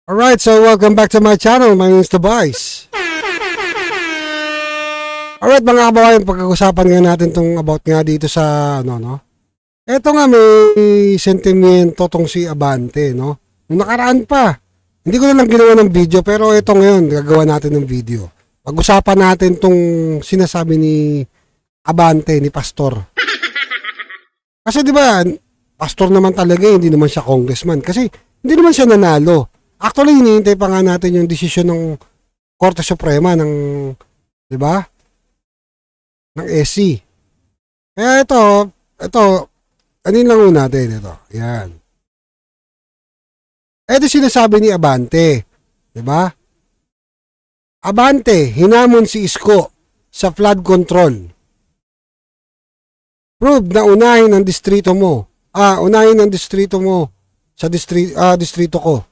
Alright, so welcome back to my channel. My name is Tobias. Alright mga kababayan, pag-usapan nga natin tong about nga dito sa Eto nga may sentimiento tong si Abante, no? Nung nakaraan pa. Hindi ko na lang ginawa ng video pero ito ngayon, gagawa natin ng video. Pag-usapan natin tong sinasabi ni Abante, ni Pastor. Kasi di ba, pastor naman talaga, hindi naman siya congressman. Kasi hindi naman siya nanalo. Actually, hinihintay pa nga natin yung desisyon ng Korte Suprema ng, di ba? Ng SC. Kaya ito, anin lang muna natin ito. Yan. Ito sinasabi ni Abante. Di ba? Abante, hinamon si Isko sa flood control. Prove na unahin ang distrito mo. Unahin ang distrito mo sa distrito ko.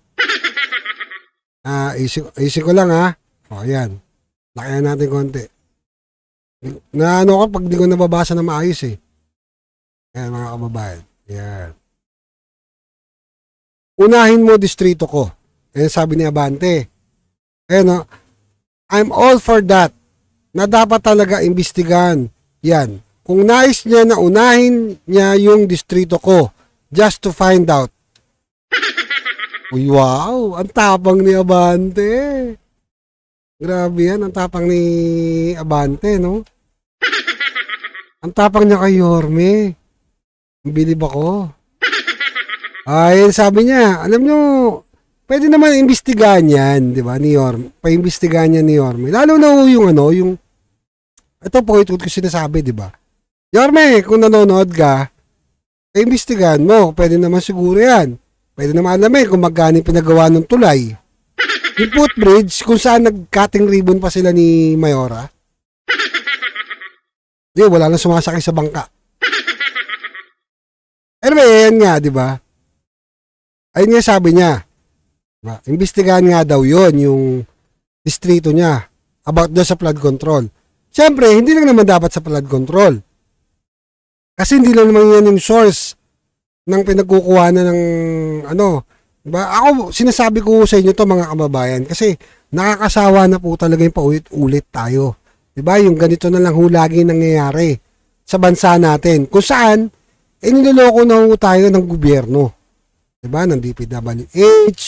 Isip ko lang ha. O, yan. Lakayan natin konti. Na ano ko pag di ko nababasa na maayos eh. Ayan mga kababayan. Yan. Unahin mo distrito ko. Ayan sabi ni Abante. Ayan o. I'm all for that. Na dapat talaga imbestigahan. Yan. Kung nais niya na unahin niya yung distrito ko. Just to find out. Uy, wow! Ang tapang ni Abante. Grabe yan, ang tapang ni Abante, no? Ang tapang niya kay Yorme. Bilib ako. Ay, sabi niya, alam nyo, pwede naman imbestigahan yan, di ba, ni Yorme. Paimbestigahan niya ni Yorme. Lalo na yung ito po, ito ko sinasabi, di ba? Yorme, kung nanonood ka, paimbestigahan mo. Pwede naman siguro yan. Pwede naman alamin kung magkano pinagawa ng tulay. Yung footbridge, kung saan nag-cutting ribbon pa sila ni Mayora. Di, wala nang sumasakay sa bangka. Anyway, yan nga, di ba? Ayun nga sabi niya. Diba? Imbestigahan nga daw yon yung distrito niya about daw sa flood control. Siyempre, hindi lang naman dapat sa flood control. Kasi hindi lang naman yan yung source ng pinagkukuha na ng diba? Ako, sinasabi ko sa inyo to mga kababayan kasi nakakasawa na po talaga yung paulit-ulit tayo. Diba? Yung ganito na lang lagi nangyayari sa bansa natin. Kung saan, niloloko na tayo ng gobyerno. Diba? Ng DPWH.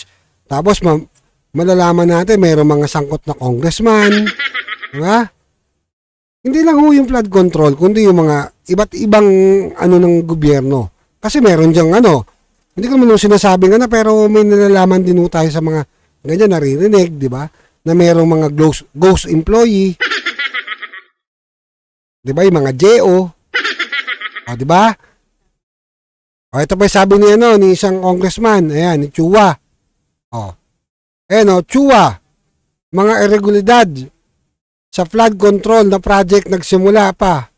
Tapos, malalaman natin mayroong mga sangkot na congressman. Diba? Hindi lang yung flood control, kundi yung mga iba't ibang ng gobyerno. Kasi meron diyang hindi ko naman sinasabing pero may nalalaman din tayo sa mga ganyan naririnig, di ba? Na merong mga ghost employee. Di ba? Yung mga JO. O, di ba? O, ito pa sabi ni isang congressman. Ayan, ni Chua. O. Ayan Chua. Mga irregularidad sa flood control na project nagsimula pa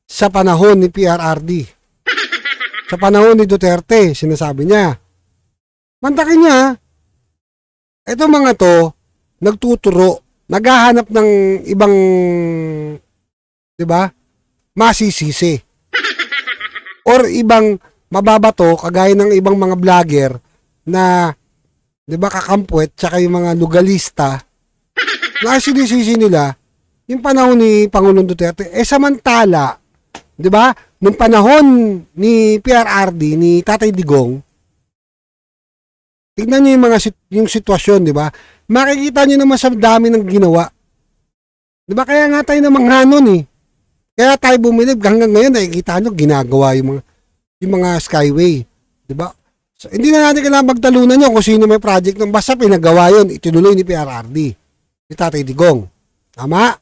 sa panahon ni PRRD. Sa panahon ni Duterte, sinasabi niya. Mantakin niya, eto mga to, nagtuturo, naghahanap ng ibang, di ba, masisisi. Or ibang mababato, kagaya ng ibang mga vlogger na, di ba, kakampwet, tsaka yung mga lugalista, na sinisisi nila, yung panahon ni Pangulong Duterte, samantala, di ba, nung panahon ni PRRD, ni Tatay Digong, tignan niyo yung sitwasyon, di ba? Makikita niyo naman sa dami ng ginawa. Di ba? Kaya nga tayo namang hanon eh. Kaya tayo bumilib. Hanggang ngayon, nakikita niyo, ginagawa yung mga skyway. Di ba? So, hindi na natin kailangan magtalunan nyo kung sino may project ng basta pinagawa yun, itinuloy ni PRRD. Ni Tatay Digong. Tama?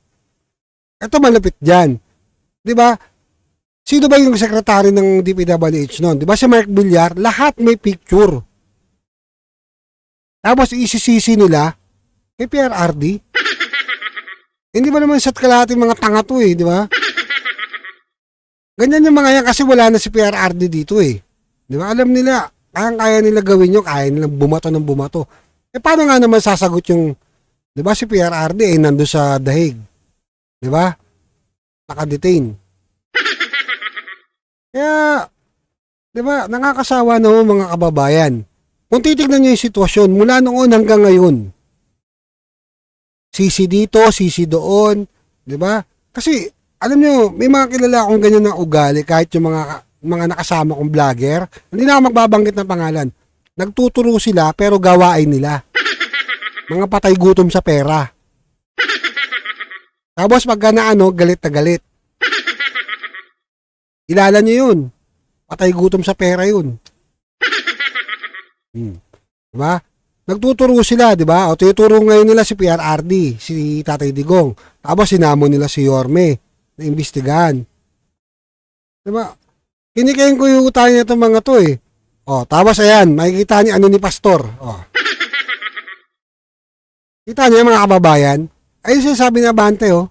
Ito malapit dyan. Di ba? Sino ba yung sekretary ng DPWH noon? Di ba si Mark Villar? Lahat may picture. Tapos isisisi nila kay PRRD. Hindi ba naman sa kalahating mga tanga to di ba? Ganyan yung mga yan kasi wala na si PRRD dito Di ba? Alam nila, kaya nila gawin yun, kaya nila bumato ng bumato. Paano nga naman sasagot yung, di ba si PRRD nando sa dahig. Di ba? Nakadetain. Kaya, di ba, nakakasawa na mga kababayan. kung titignan nyo yung sitwasyon, mula noon hanggang ngayon, sisi dito, sisi doon, di ba? Kasi, alam nyo, may mga kilala akong ganyan na ugali, kahit yung mga nakasama kong vlogger, hindi na ako magbabanggit ng pangalan. Nagtuturo sila, pero gawain nila. Mga patay gutom sa pera. Tapos pagka na galit na galit. Kilala nyo yun. Patay gutom sa pera yun. Diba? Nagtuturo sila, diba? O tuturo ngayon nila si PRRD, si Tatay Digong. Tapos sinamo nila si Yorme na imbestigahan. Diba? Kinikain ko yung utang niya itong mga to eh. O, tapos ayan, makikita niya ni Pastor. O. Kita niya mga kababayan. Ayun siya sabi ni Abante oh.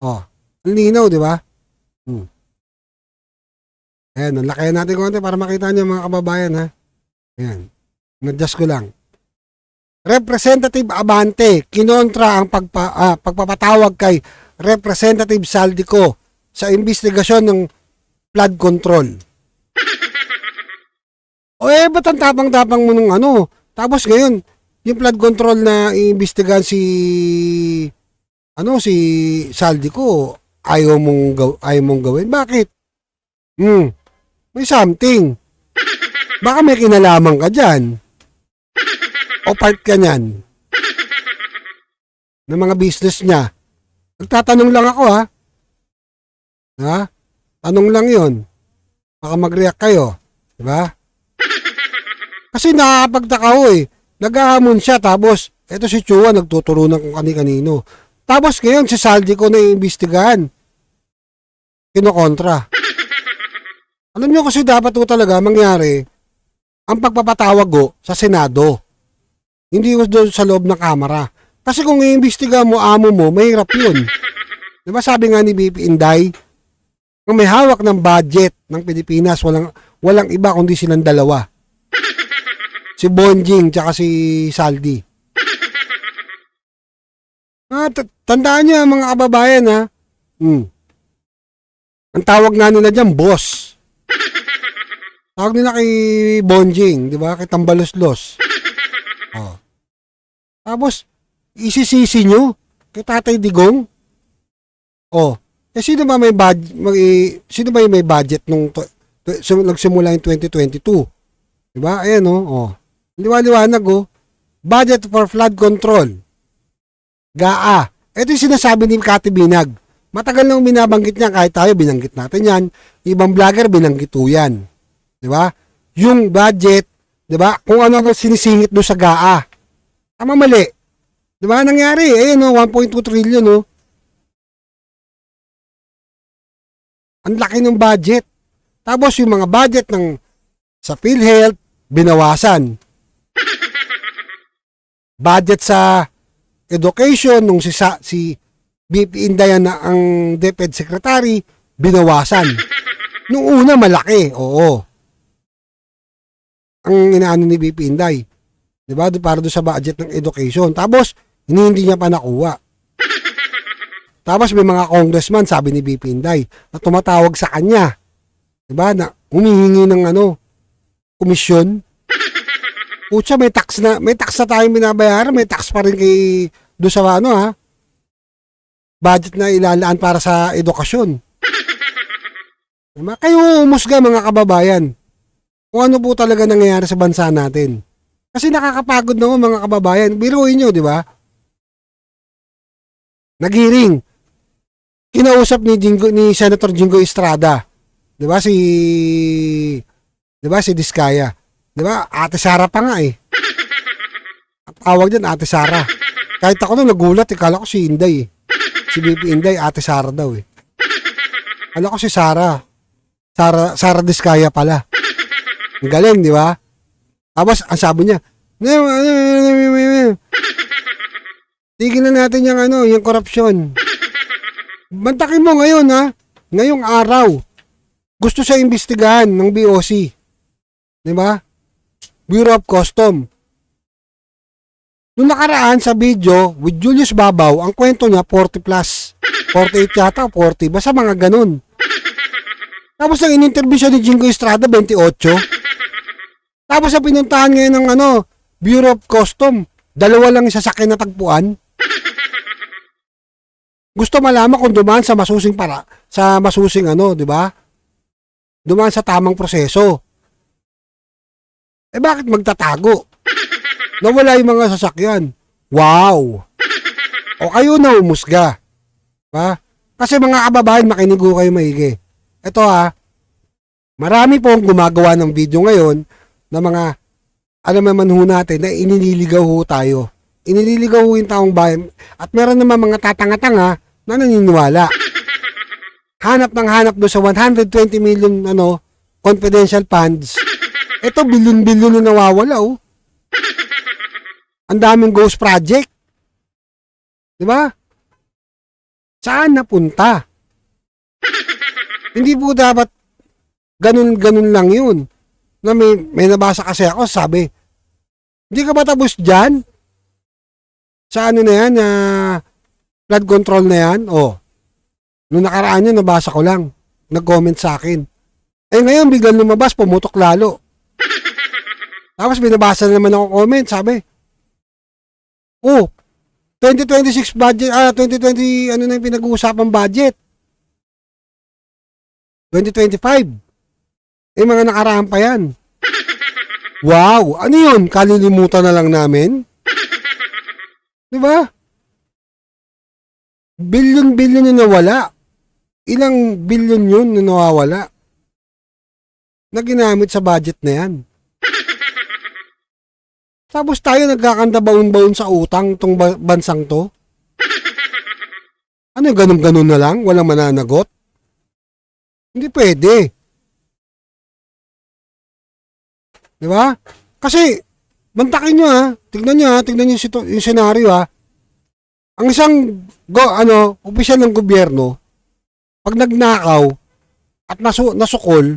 Oh, ang linaw, di ba? Ayan, nalakayan natin konti para makita niyo mga kababayan ha. Ayan, nag-adjust ko lang. Representative Abante, kinontra ang pagpapatawag kay Representative Saldico sa investigasyon ng flood control. O ba't ang tapang-tapang mo nung Tapos ngayon, yung flood control na iimbestigahan si Saldico, ayaw mong gawin. Bakit? May something. Baka may kinalaman ka dyan. O part ka nyan. Ng mga business niya. Nagtatanong lang ako ha. Ha? Tanong lang yon. Baka mag-react kayo. Diba? Kasi nakakapagtaka ko eh. Naghahamon siya tapos eto si Chua nagtuturo ng kung kani-kanino. Tapos ngayon si Saldico na iimbestigahan. Kinokontra. Alam nyo kasi dapat po talaga mangyari ang pagpapatawag ko sa Senado. Hindi ko doon sa loob ng kamera. Kasi kung iimbestigahan mo amo mo, mahirap yun. Diba sabi nga ni BP Inday, kung may hawak ng budget ng Pilipinas, walang iba kundi silang dalawa. Si Bonjing tsaka si Saldi. Tandaan niyo mga kababayan ha. Ang tawag nga nila dyan, boss. Tawag nila kay Bonjing, di ba? Kay Tambaloslos. Oh. Tapos, isisisi nyo kay Tatay Digong. Oh. Sino ba may budget nung nagsimula yung 2022? Di ba? Ayan oh. Liwanag oh. Budget for flood control. GAA. Ito yung sinasabi ni Kati Binag. Matagal nang binabanggit niya, kahit tayo binanggit natin yan. Ibang vlogger binanggit yan. Di ba? Yung budget, di ba? Kung ano sinisingit doon sa GAA. Tama mali. Di ba? Nangyari. Ayan oh, 1.2 trillion oh. Ang laki ng budget. Tapos yung mga budget sa PhilHealth, binawasan. Budget sa education nung si BP Inday na ang DepEd Secretary, binawasan. Nung una malaki, oo. Ang inaano ni BP Inday. 'Di ba? Para doon sa budget ng education. Tapos hindi niya pa nakuha. Tapos may mga congressman, sabi ni BP Inday, na tumatawag sa kanya. 'Di ba? Na humihingi ng komisyon. Pucha, may tax na tayong binabayaran, may tax pa rin kay do sa budget na ilalaan para sa edukasyon. Diba? Kayo umusga mga kababayan. Kung ano po talaga nangyayari sa bansa natin. Kasi nakakapagod naman mga kababayan. Biruin nyo, di ba? Nag-hearing. Kinausap ni Senator Jingo Estrada. Di ba si Diskaya. Di ba? Ate Sara pa nga eh. Ang tawag dyan, Ate Sara. Kahit ako nung nagulat, kala ko si Inday eh. Si BP Inday, Ate Sara daw eh. Kala ko si Sara Diskaya pala. Ang galing, di ba? Tapos, ang sabi niya, tigil na natin yung korupsyon. Bantakin mo ngayon ha. Ngayong araw, gusto siya imbestigahan ng BOC. Di ba? Bureau of Custom. Noong nakaraan sa video with Julius Babaw, ang kwento niya 40 plus. 48 yata, 40. Basta mga ganun. Tapos nang in-interview siya ni Jingo Estrada, 28. Tapos sa pinuntahan ngayon ng Bureau of Custom, 2 lang yung sasakyan na tagpuan. Gusto malaman kung dumaan sa masusing di ba? Dumaan sa tamang proseso. Bakit magtatago? Nawala yung mga sasakyan. Wow! O kayo na umusga. Diba? Kasi mga kababayan, makinig ko kayo maigi. Ito marami pong gumagawa ng video ngayon na mga, alam naman ho natin, na inililigaw ho tayo. Inililigaw ho yung taong bayan. At meron naman mga tatanga-tanga na naniniwala. Hanap doon sa 120 million confidential funds. Ito, bilyon-bilyon na nawawala, oh. Ang daming ghost project. Diba? Saan napunta? Hindi po dapat ganun lang yun. Na may nabasa kasi ako, sabi, hindi ka ba tapos dyan? Sa na yan, flood control na yan? Nung nakaraan yun, nabasa ko lang. Nag-comment sa akin. Ngayon, biglang lumabas, pumutok lalo. Tapos binabasa na naman ako comment, sabi, 2026 budget, 2020, na yung pinag-uusapang budget? 2025. Mga nakaraan pa yan. Wow, ano yun? Kalilimutan na lang namin? Diba? Bilyon-bilyon na nawala. Ilang bilyon yun na nawawala na ginamit sa budget na yan. Tapos tayo nagkakanta baon-baon sa utang tong bansang to. Ano, ganun-ganun na lang? Walang mananagot? Hindi pwede. Diba? Kasi, bantakin nyo tignan nyo yung senaryo Ang isang opisyal ng gobyerno, pag nagnakaw at nasukol,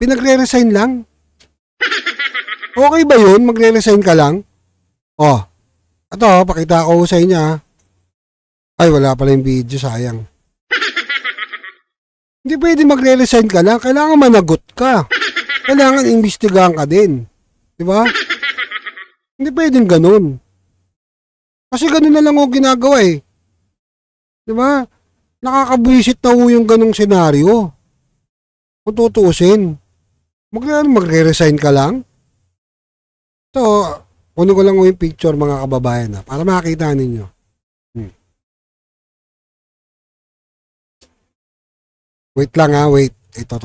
pinagre-resign lang. Okay ba yun? Magre-resign ka lang? Ito, pakita ko sa inyo Ay, wala pala yung video, sayang. Hindi pwede magre-resign ka lang. Kailangan managot ka. Kailangan imbestigahan ka din. Diba? Hindi pwedeng ganun. Kasi ganun na lang ginagawa Diba? Nakakabwisit na yung ganung senaryo. Kung tutuusin. Magre-resign ka lang? So, kunin ko lang yung picture mga kababayan para makita ninyo. Wait lang wait. Ito.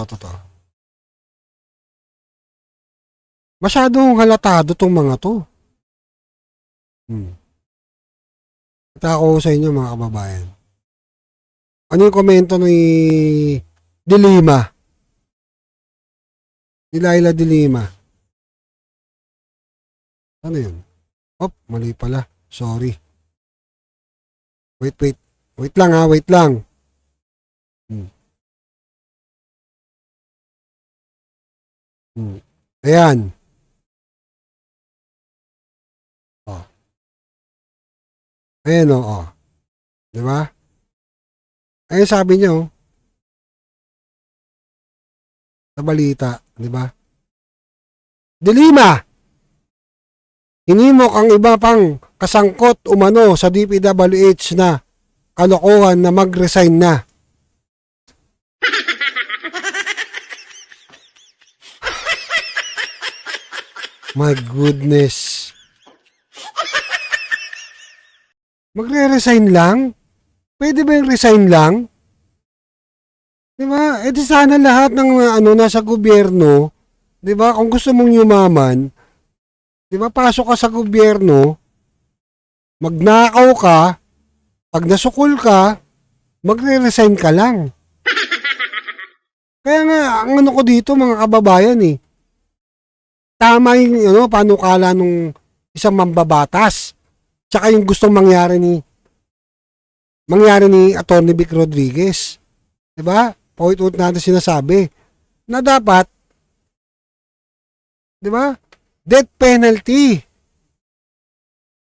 Masyadong halatado tong mga to. Kita ko sa inyo mga kababayan. Ano yung komento ni Dilima? Ni Laila Dilima. Ano yun? Mali pala. Sorry. Wait. Wait lang wait lang. Ayan. Ayan Diba? Ayan sabi niya sa balita, diba? Dilima! Hinimok ang iba pang kasangkot umano sa DPWH na kalokohan na mag-resign na. My goodness. Magre-resign lang? Pwede ba yung resign lang? Diba? Di sana lahat ng nasa gobyerno, diba? Kung gusto mong yumaman, diba? Pasok ka sa gobyerno, magnakaw ka, pag nasukol ka, magre-resign ka lang. Kaya nga, ang ko dito mga kababayan tama yung panukala nung isang mambabatas. Tsaka yung gustong mangyari ni Atty. Vic Rodriguez. Diba? Point-out natin sinasabi na dapat, diba? Death penalty.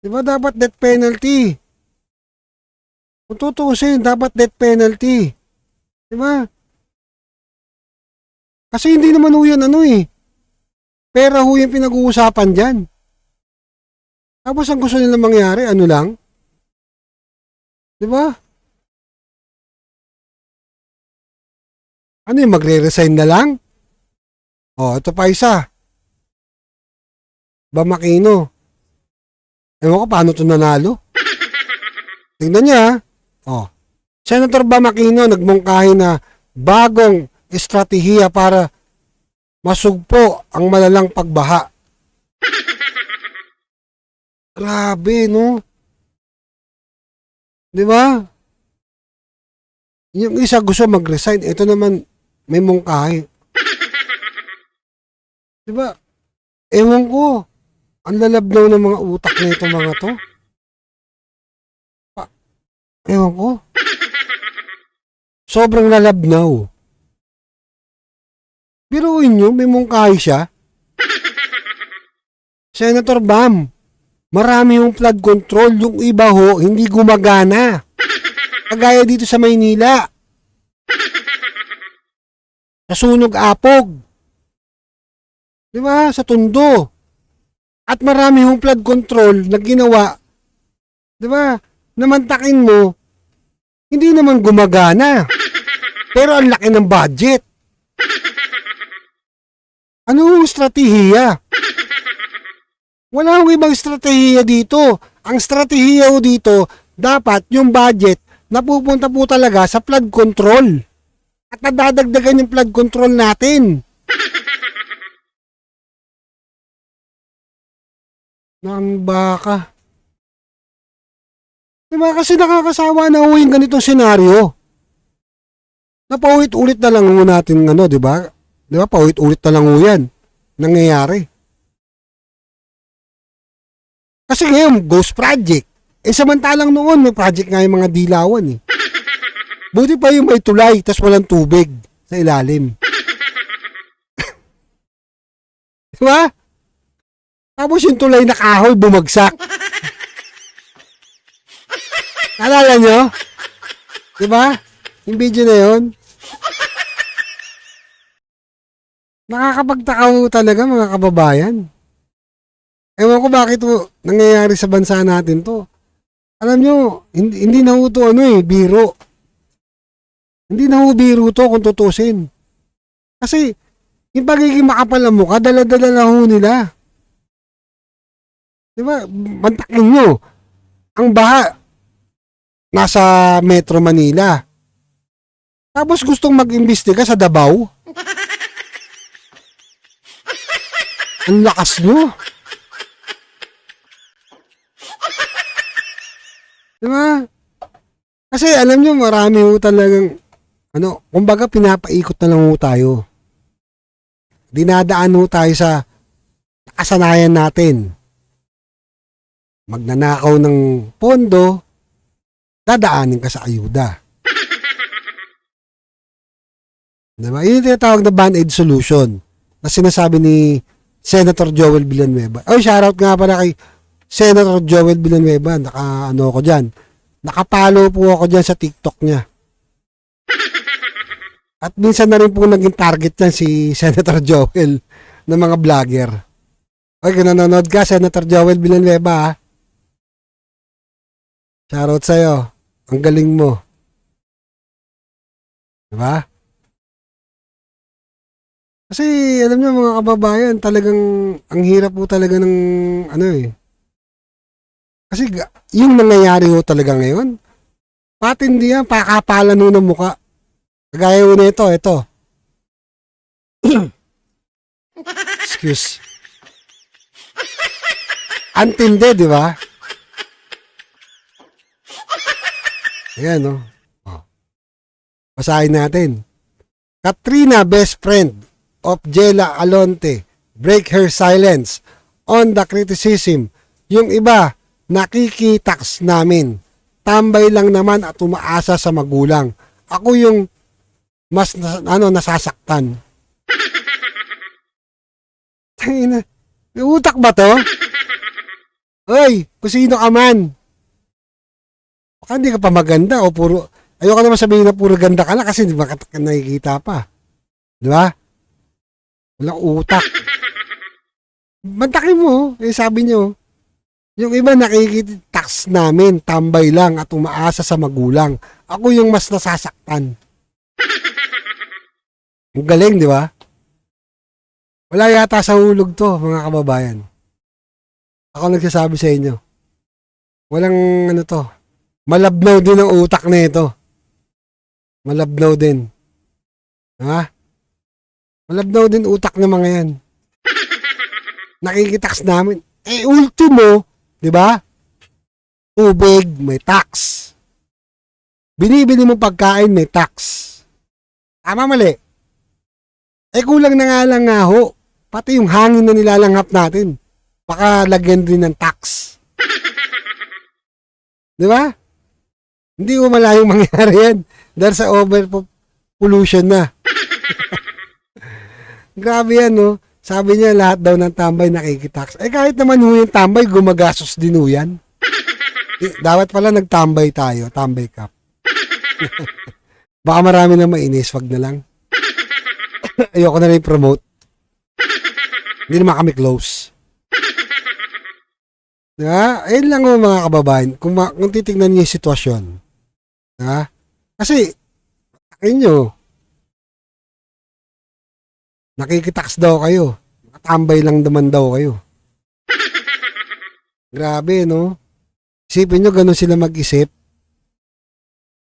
Diba? Dapat death penalty. Kung tutuusin, dapat death penalty. Diba? Kasi hindi naman ho yan ano eh. Pera ho yung pinag-uusapan dyan. Tapos ang gusto nila mangyari, ano lang? Di ba? Ano yung magre-resign na lang? Oh, ito pa isa. Bamakino. Ewan ko paano ito nanalo. Tingnan niya. Oh. Senator Bamakino nagmungkahi na bagong estratehiya para masugpo ang malalang pagbaha. Grabe, no? Di ba? Yung isa gusto mag-resign, ito naman may mungkahi. Di ba? Ewan ko. Ang lalabnaw ng mga utak na ito mga to. Ewan ko. Sobrang lalabnaw. Biruin nyo, may mungkahi siya. Senator Bam, marami yung flood control. Yung iba ho, hindi gumagana. Kagaya dito sa Maynila. Sa Sunog Apog. Di ba? Sa Tondo. At marami yung flood control na ginawa. Di ba? Namantakin mo, hindi naman gumagana. Pero ang laki ng budget. Ano yung estratehiya? Wala akong ibang estratehiya dito. Ang estratehiya ko dito, dapat yung budget napupunta po talaga sa flood control. At nadadagdagan yung flood control natin. Nang baka. Diba kasi nakakasawa na ho yung ganitong senaryo. Napaulit-ulit na lang ho natin ano, diba? Diba paulit-ulit na lang ho yan. Nangyayari. Kasi ngayon, ghost project. Samantalang noon, may project nga yung mga dilawan eh. Buti pa yung may tulay, tas walang tubig sa ilalim. Diba? Tapos yung tulay na kahoy, bumagsak. Naalala nyo? Diba? Yung video na yun. Nakakapagtaka ho talaga mga kababayan. Ewan ko bakit nangyayari sa bansa natin to. Alam nyo, hindi na ho to biro. Hindi na ho biro to kung tutusin. Kasi, yung pagiging makapal ang mukha, dala-dala na ho nila. Diba? Mantakin nyo. Ang baha, nasa Metro Manila. Tapos gustong mag-imbestiga sa Davao. Ang lakas nyo. Diba? Kasi alam nyo, marami ho talagang, kumbaga pinapaikot na lang ho tayo. Dinadaan ho tayo sa kasanayan natin. Magnanakaw ng pondo, dadaanin ka sa ayuda. Diba? Yun yung tinatawag na band-aid solution na sinasabi ni Senator Joel Villanueva. Shoutout nga pala kay Senator Joel Villanueva. Ako dyan. Nakapalo po ako dyan sa TikTok niya. At minsan na rin po naging target niyan si Senator Joel ng mga vlogger. Kung nanonood ka, Senator Joel Villanueva, shoutout sa'yo. Ang galing mo. Diba? Kasi, alam niyo mga kababayan, talagang, ang hirap po talaga ng, Kasi, yung nangyayari ho talaga ngayon, patindi yan, pakapalan ho ng muka. Kagaya ho na ito. Excuse. Antindi, di ba? Ayan, basahin natin. Katrina, best friend of Jella Alonte, break her silence on the criticism. Yung iba, nakikitaks namin. Tambay lang naman at umaasa sa magulang. Ako yung mas nasasaktan. Tangina, may utak ba to? Hoy, kung sino ka man. Baka hindi ka pa maganda o puro, ayoko naman sabihin na puro ganda ka na kasi di ba nakikita pa. Di ba? Walang utak. Mantakin mo, sabi nyo, yung iba nakikitax namin, tambay lang at umaasa sa magulang. Ako yung mas nasasaktan. Ang galing, di ba? Wala yata sa hulog to, mga kababayan. Ako nagsasabi sa inyo. Walang ano to. Malabnaw din ang utak na ito. Malabnaw din. Ha? Malabnaw din utak ng mga yan. Nakikitax namin. Ultimo, di ba? Tubig, may tax. Binibili mo pagkain, may tax. Tama, mali. Kulang na nga lang nga ho. Pati yung hangin na nilalanghap natin. Baka lagyan din ng tax. Di ba? Hindi ko malayong mangyari yan. Dahil sa overpollution na. Grabe yan, no? Sabi niya lahat daw ng tambay nakikitax. Kahit naman yung tambay, gumagastos din ho yan. Dapat pala nagtambay tayo. Tambay cup. Baka marami na mainis. Wag na lang. Ayoko na rin promote. Hindi naman kami close. Diba? Ayun lang o mga kababayan. Kung titignan niyo yung sitwasyon. Diba? Kasi, akin nyo, nakikitax daw kayo. Tambay lang naman daw kayo. Grabe, no? Isipin nyo, ganun sila mag-isip.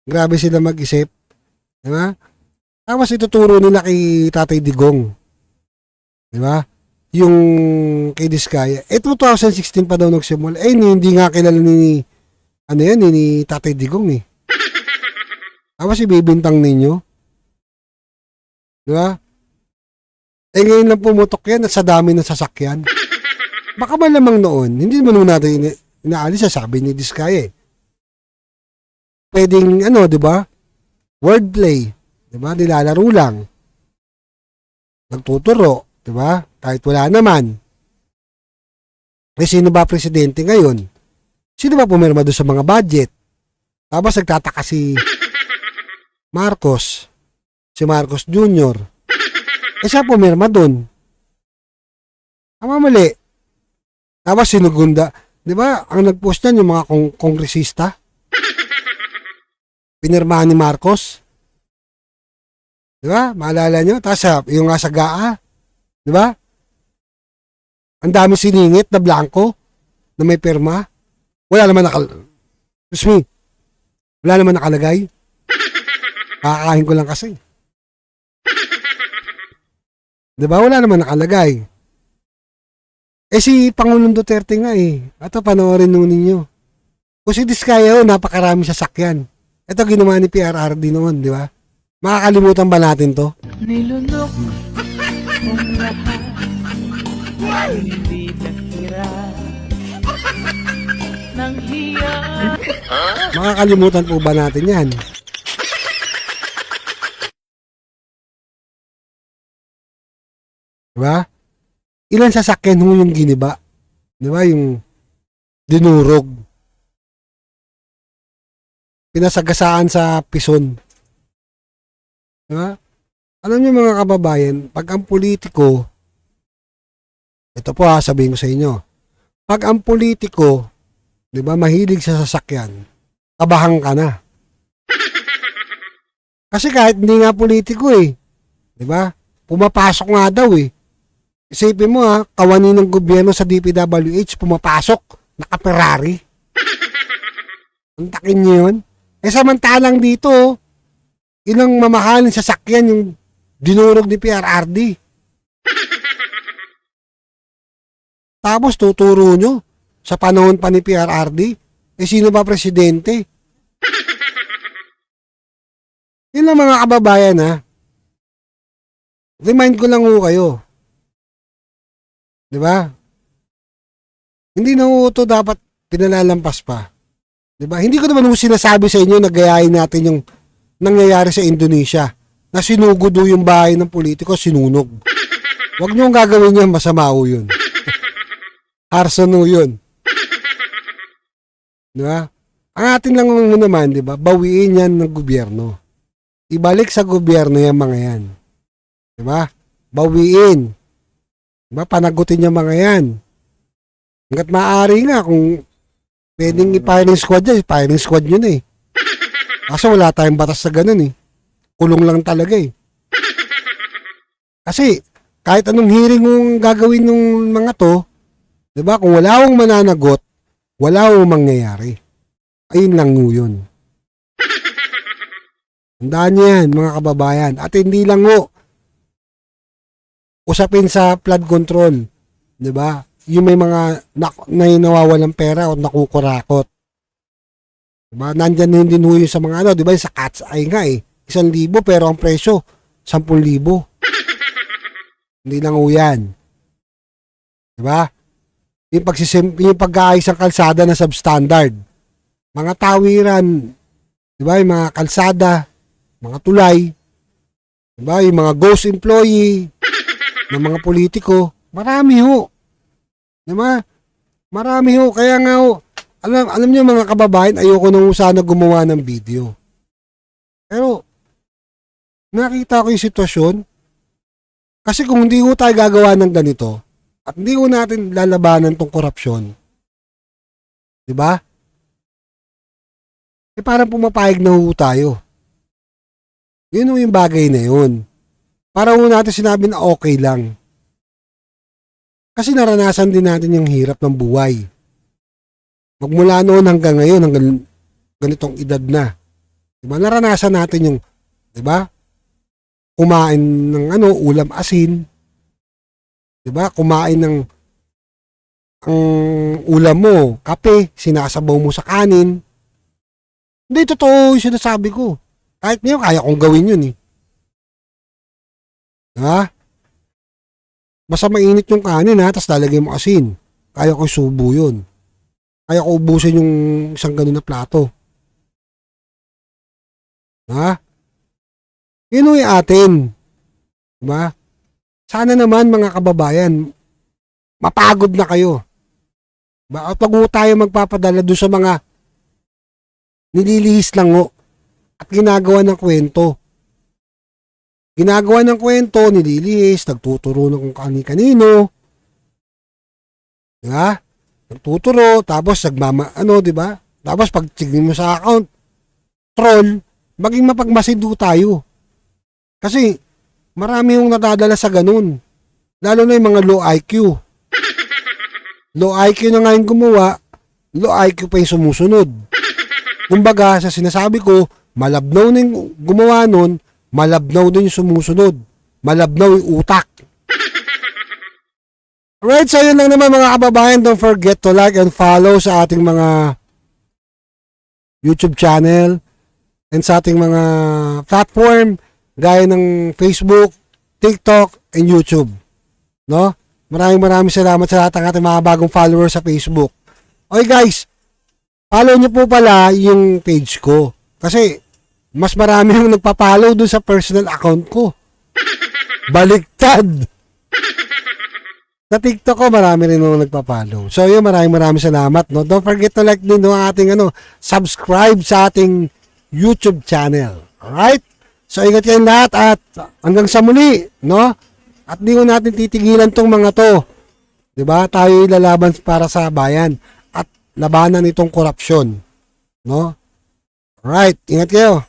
Grabe sila mag-isip. Diba? Tapos ituturo nila kay Tatay Digong. Diba? Yung kay Diskaya. 2016 pa daw nagsimula. Hindi nga kilala ni Tatay Digong eh. Tapos ibibintang ninyo. Diba? Ngayon lang pumutok yan at sa dami ng sasakyan. Baka malamang noon, hindi naman natin inaalis sa sabi ni Diskaya eh. Pwedeng, diba? Wordplay. Diba? Nilalaro lang. Nagtuturo. Diba? Kahit wala naman. Sino ba presidente ngayon? Sino ba pumirma doon sa mga budget? Tapos nagtataka si Marcos. Si Marcos Jr. Siya pumirma doon. Tama, mali. Tapos sinugunda. Diba? Ang nagpost niyan yung mga kongresista. Pinirmahan ni Marcos. Diba? Maalala nyo? Tapos yung nga sa GAA. Diba? Ang dami siningit na blanco na may pirma. Wala naman wala naman nakalagay. Kakain ko lang kasi. Diba? Wala naman nakalagay. Si Pangulong Duterte nga eh. Ito, panoorin nung ninyo. Kung si Diskaya, napakarami sasakyan. Ito ginawa ni PRRD noon, di ba? Makakalimutan ba natin to? Nilunok mong lahat, hindi nakira ng hiya. Makakalimutan po ba natin yan? Diba? Ilan sasakyan mo yung giniba? Diba? Yung dinurog. Pinasagasaan sa pison. Diba? Alam niyo mga kababayan, pag ang politiko, ito po sabihin ko sa inyo, pag ang politiko, diba, mahilig sa sasakyan, kabahan ka na. Kasi kahit hindi nga politiko eh, diba, pumapasok nga daw eh. Isipin mo kawani ng gobyerno sa DPWH, pumapasok, naka-Ferrari. Antakin niyo yun? Samantalang dito, ilang mamahaling sasakyan yung dinurog ni PRRD. Tapos tuturo nyo, sa panahon pa ni PRRD, sino ba presidente? Yun lang mga kababayan Remind ko lang kayo. Diba? Hindi na ito dapat pinalalampas pa. Diba? Hindi ko naman sinasabi sa inyo na gayahin natin yung nangyayari sa Indonesia na sinugod yung bahay ng politiko, sinunog. Huwag nyo gagawin yan, masama yun. Arson yun. Diba? Ang atin lang naman, diba? Bawiin yan ng gobyerno. Ibalik sa gobyerno yung mga yan. Diba? Bawiin. Diba? Panagutin yung mga yan. Hanggat maaari nga, kung pwedeng i-firing squad yan, firing squad yun eh. Kaso wala tayong batas sa ganun eh. Kulong lang talaga eh. Kasi, kahit anong hearing mong gagawin ng mga to, diba? Kung wala akong mananagot, wala akong mangyayari. Ayun lang yun. Tandaan niyo yan, mga kababayan. At hindi lang usapin sa flood control. Diba? Yung may mga nawawalang pera o nakukurakot. Diba? Nandyan din yung sa mga diba? Sa cat's eye nga eh. 1,000 pero ang presyo, 10,000. Hindi lang yan. Diba? Yung pag-aayos ng kalsada na substandard. Mga tawiran, diba? Yung mga kalsada, mga tulay, diba? Yung mga ghost employee, ng mga politiko, marami diba? Marami kaya nga alam niyo mga kababayan, ayoko nung sana gumawa ng video. Pero, nakita ko yung sitwasyon, kasi kung hindi tayo gagawa ng ganito, at hindi natin lalabanan tong korupsyon, diba? Parang pumapayag na tayo. Yun yung bagay na yun. Para natin sinabi na okay lang. Kasi naranasan din natin yung hirap ng buhay. Magmula noon hanggang ngayon, hanggang ganitong edad na. Diba? Naranasan natin yung, diba? Kumain ng ulam asin. Diba? Kumain ng ang ulam mo, kape, sinasabaw mo sa kanin. Hindi, totoo yung sinasabi ko. Kahit ngayon, kaya kong gawin yun eh. Ha? Basta mainit yung kanin tapos lalagay mo asin. Kaya ko subo yun. Kaya ko ubusin yung isang ganun na plato. Ha? Yun yung atin. Diba? Sana naman mga kababayan, mapagod na kayo. Diba? At wag tayo magpapadala doon sa mga nililihis lang at ginagawa ng kwento. Ginagawa ng kwento, nililihis, nagtuturo ng kung kani-kanino. Diba? Nagtuturo, tapos diba? Tapos pag tignan mo sa account, troll, maging mapagmasido tayo. Kasi, marami yung nadadala sa ganun. Lalo na yung mga low IQ. Low IQ na nga yung gumawa, low IQ pa yung sumusunod. Kumbaga, sa sinasabi ko, malabnaw na yung gumawa nun, malabnaw din yung sumusunod. Malabnaw yung utak. Alright, so yun lang naman mga kababayan. Don't forget to like and follow sa ating mga YouTube channel and sa ating mga platform gaya ng Facebook, TikTok, and YouTube. No? Maraming salamat sa lahat ng ating mga bagong followers sa Facebook. Okay guys, follow nyo po pala yung page ko. Kasi mas marami yung nagpa-follow dun sa personal account ko. Baliktad. Sa TikTok ko, marami rin yung nagpa-follow. So yun, maraming salamat. No? Don't forget to like din ang ating subscribe sa ating YouTube channel. Alright? So ingat kayo lahat at hanggang sa muli. No? At di ko natin titigilan tong mga to. Diba? Tayo ilalaban para sa bayan at labanan itong korupsyon. No? Alright, ingat kayo.